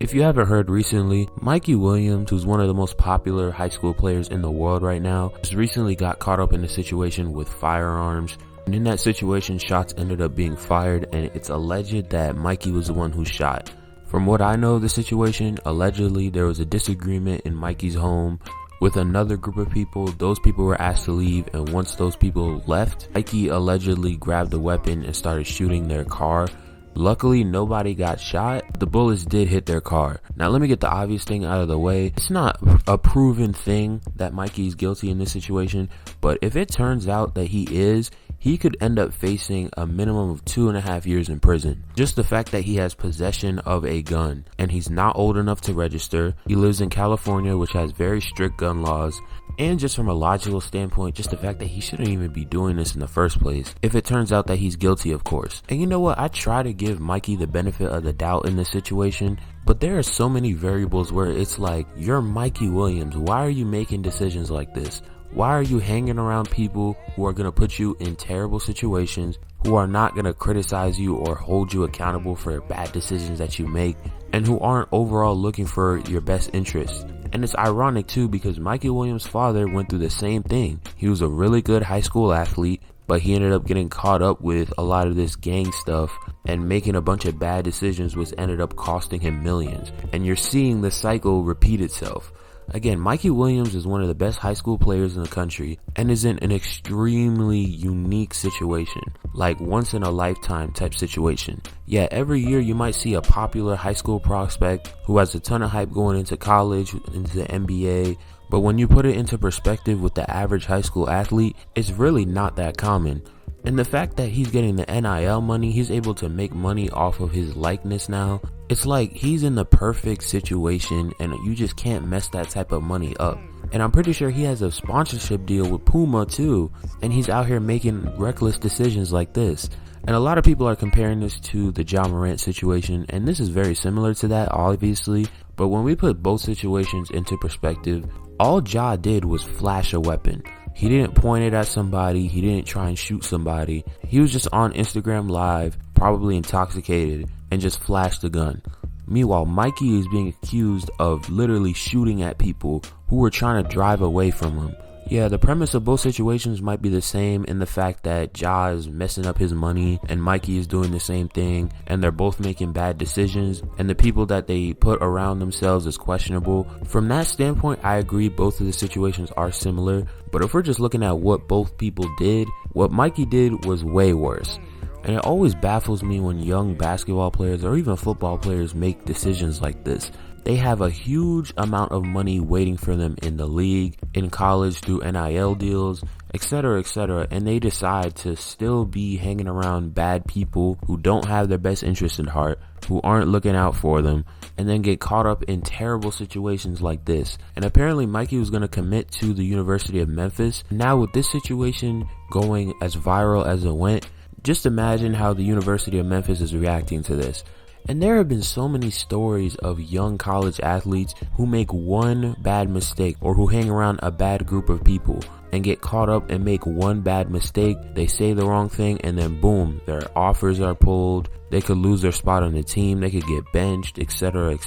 If you haven't heard recently, Mikey Williams, who's one of the most popular high school players in the world right now, just recently got caught up in a situation with firearms. And in that situation, shots ended up being fired, and it's alleged that Mikey was the one who shot. From what I know of the situation, allegedly there was a disagreement in Mikey's home with another group of people. Those people were asked to leave, and once those people left, Mikey allegedly grabbed a weapon and started shooting their car. Luckily, nobody got shot. The bullets did hit their car. Now, let me get the obvious thing out of the way. It's not a proven thing that Mikey's guilty in this situation, but if it turns out that he could end up facing a minimum of 2.5 years in prison. Just the fact that he has possession of a gun, and he's not old enough to register. He lives in California, which has very strict gun laws. And just from a logical standpoint, just the fact that he shouldn't even be doing this in the first place. If it turns out that he's guilty, of course. And you know what? I try to give Mikey the benefit of the doubt in this situation, but there are so many variables where it's like, you're Mikey Williams. Why are you making decisions like this? Why are you hanging around people who are going to put you in terrible situations, who are not going to criticize you or hold you accountable for bad decisions that you make, and who aren't overall looking for your best interests? And it's ironic too, because Mikey Williams' father went through the same thing. He was a really good high school athlete, but he ended up getting caught up with a lot of this gang stuff and making a bunch of bad decisions, which ended up costing him millions. And you're seeing the cycle repeat itself. Again, Mikey Williams is one of the best high school players in the country and is in an extremely unique situation, like once in a lifetime type situation. Yeah, every year you might see a popular high school prospect who has a ton of hype going into college, into the NBA, but when you put it into perspective with the average high school athlete, it's really not that common. And the fact that he's getting the NIL money, he's able to make money off of his likeness now. It's like he's in the perfect situation, and you just can't mess that type of money up. And I'm pretty sure he has a sponsorship deal with Puma too, and he's out here making reckless decisions like this. And a lot of people are comparing this to the Ja Morant situation, and this is very similar to that, obviously. But when we put both situations into perspective, all Ja did was flash a weapon. He didn't point it at somebody. He didn't try and shoot somebody. He was just on Instagram Live, probably intoxicated, and just flashed the gun. Meanwhile, Mikey is being accused of literally shooting at people who were trying to drive away from him. Yeah, the premise of both situations might be the same in the fact that Ja is messing up his money and Mikey is doing the same thing, and they're both making bad decisions, and the people that they put around themselves is questionable. From that standpoint, I agree both of the situations are similar, but if we're just looking at what both people did, what Mikey did was way worse. And it always baffles me when young basketball players or even football players make decisions like this. They have a huge amount of money waiting for them in the league, in college, through NIL deals, etc., and they decide to still be hanging around bad people who don't have their best interests at heart, who aren't looking out for them, and then get caught up in terrible situations like this. And apparently Mikey was going to commit to the University of Memphis. Now with this situation going as viral as it went, just imagine how the University of Memphis is reacting to this. And there have been so many stories of young college athletes who make one bad mistake or who hang around a bad group of people and get caught up and make one bad mistake. They say the wrong thing and then boom, their offers are pulled. They could lose their spot on the team. They could get benched, etc.,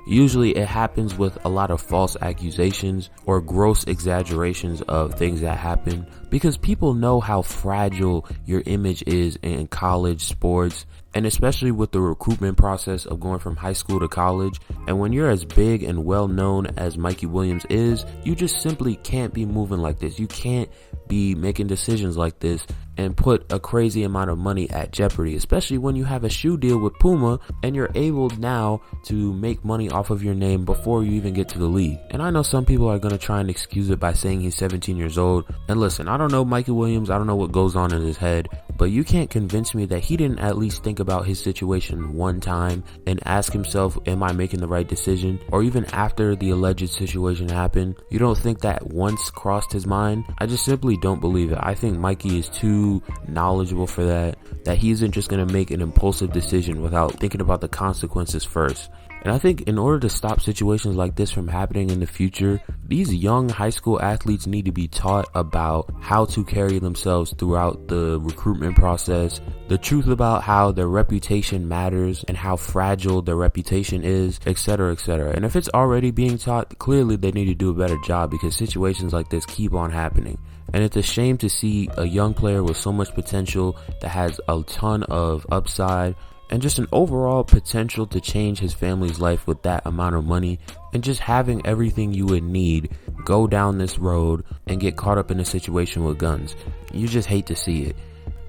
Usually it happens with a lot of false accusations or gross exaggerations of things that happen, because people know how fragile your image is in college sports, and especially with the recruitment process of going from high school to college. And when you're as big and well known as Mikey Williams is, you just simply can't be moving like this. You can't be making decisions like this and put a crazy amount of money at jeopardy, especially when you have a shoe deal with Puma and you're able now to make money off of your name before you even get to the league. And I know some people are going to try and excuse it by saying he's 17 years old. And listen, I don't know Mikey Williams. I don't know what goes on in his head, but you can't convince me that he didn't at least think about his situation one time and ask himself, am I making the right decision? Or even after the alleged situation happened, you don't think that once crossed his mind? I just simply don't believe it. I think Mikey is too knowledgeable for that he isn't just going to make an impulsive decision without thinking about the consequences first. And I think in order to stop situations like this from happening in the future, these young high school athletes need to be taught about how to carry themselves throughout the recruitment process, the truth about how their reputation matters and how fragile their reputation is, etc., etc. And if it's already being taught, clearly they need to do a better job, because situations like this keep on happening. And it's a shame to see a young player with so much potential that has a ton of upside and just an overall potential to change his family's life with that amount of money, and just having everything you would need go down this road and get caught up in a situation with guns. You just hate to see it.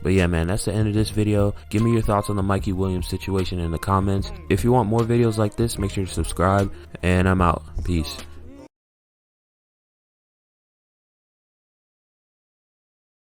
But yeah, man, that's the end of this video. Give me your thoughts on the Mikey Williams situation in the comments. If you want more videos like this, make sure to subscribe, and I'm out. Peace.